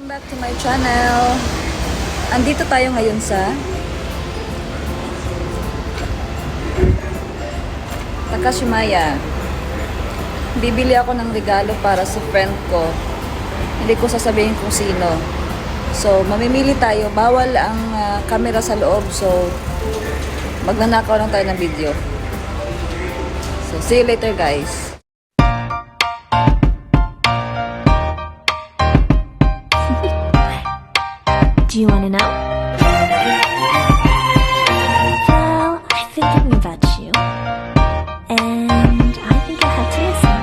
Welcome back to my channel. Andito tayo ngayon sa Takashimaya. Bibili ako ng regalo para sa friend ko. Hindi ko sasabihin kung sino. So, mamimili tayo. Bawal ang camera sa loob. So, magnanakaw lang tayo ng video. So, see you later guys. Do you want to know? Well, I've been thinking about you. And I think I have to listen.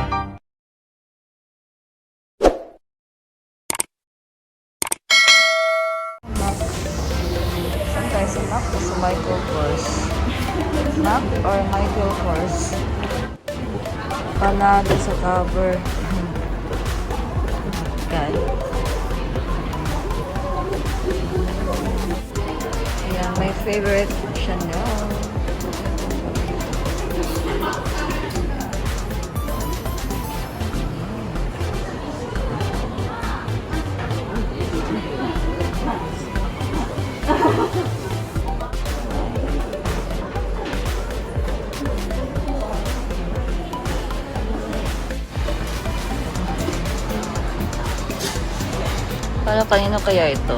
Saan tayo sa Mac o sa Michael Kors? Mac or Michael Kors? Panalo sa cover. God. Yeah, my favorite Chanel. Para kanino kaya ito?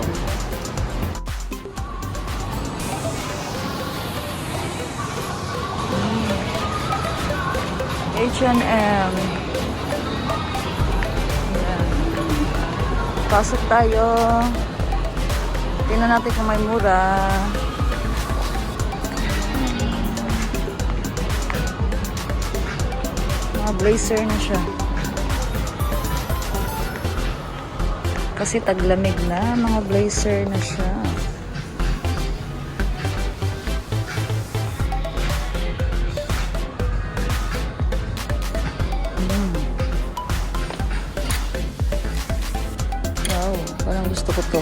H&M. Ayan. Pasok tayo. Tingnan natin kung may mura. Mga blazer na siya. Kasi taglamig na, mga blazer na siya. Wow, parang gusto ko to.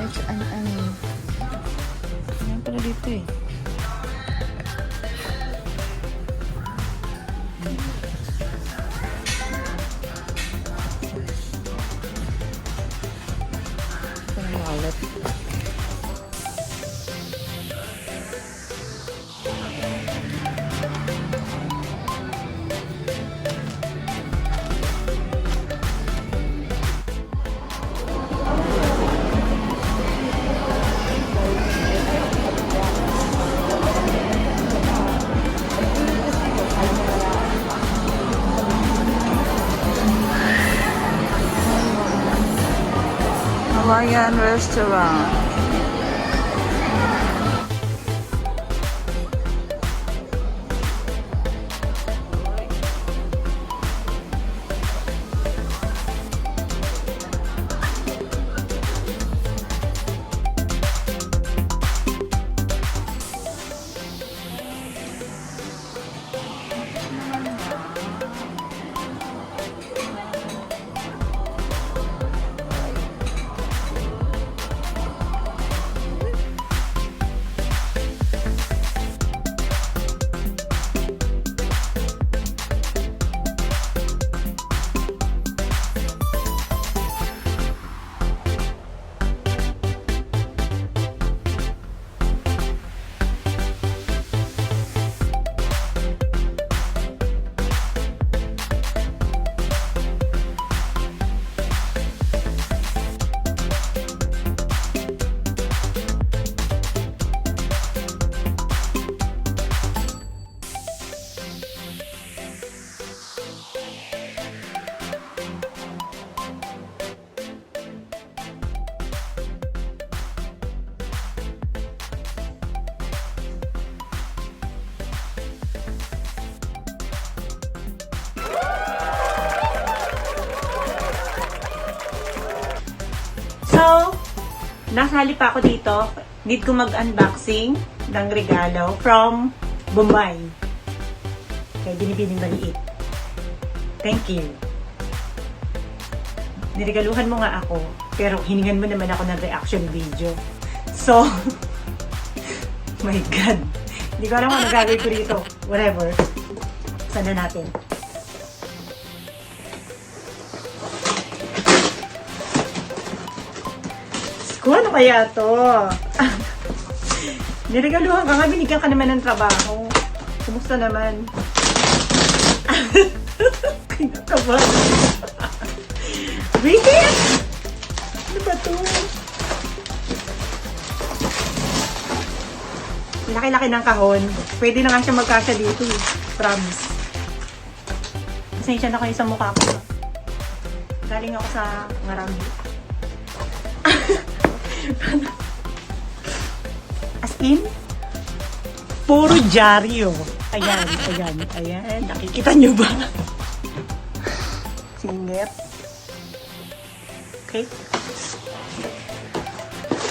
H&M. Ayan pala dito eh. Ito na wallet. Hawaiian restaurant. Nasali pa ako dito. Need ko mag-unboxing ng regalo from Bombay. Kaya binibining maliit. Thank you. Niregaluhan mo nga ako, pero hiningan mo naman ako ng reaction video. So, my God. Hindi ko alam kung nagagawin ko dito. Whatever. Sana natin. Ko, ano kaya to? Niregaluhan ka nga, binigyan ka naman ng trabaho. Kumusta naman? Kinakabahan. Wait it! Ano ba to? Laki-laki ng kahon. Pwede na nga siya magkasya dito. Promise. Pasensya na kayo sa mukha ko. Galing ako sa Ngarambi. As in, puro dyaryo. Ayan, ayan, ayan. Nakikita nyo ba? Singit. Okay.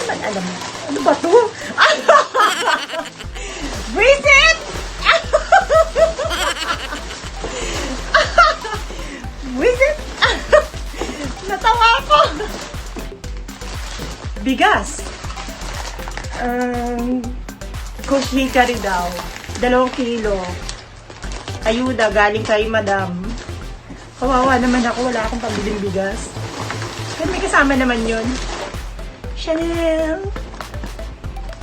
Saan alam mo? Ano ba to? Visit! Visit! Natawa ako! Bigas. Kushikari daw. 2 kilo. Ayuda, galing kay madam. Kawawa naman ako, wala akong pambiling bigas. Pero may kasama naman yun. Chanel.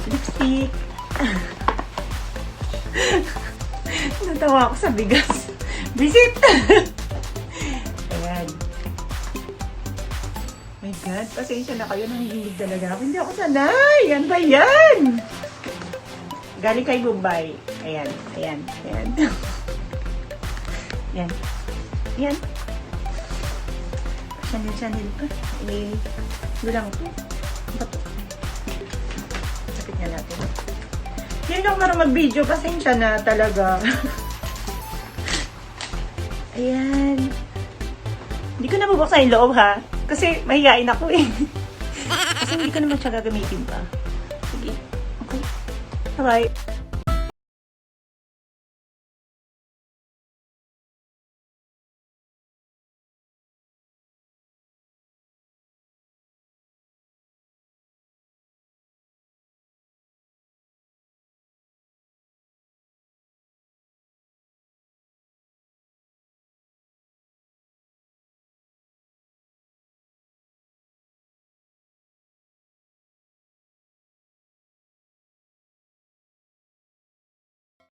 Lipstick. Natawa ako sa bigas. Visit! Ayan. My God, pasensya na kayo, nangihilig talaga ako. Hindi ako sanay. Yan ba yan? Galing kay Bombay. Ayan, ayan, ayan. Yan. Yan. Chanel pa. Gulang to. Bato. Sakit nga natin. Hindi lang marunong mag-video. Pasensya na talaga. Ayan. Hindi ko nabubuksan yung loob, ha? Kasi mahihain ako eh. Kasi hindi ko naman siya gagamitin pa. Sige. Okay. Bye-bye.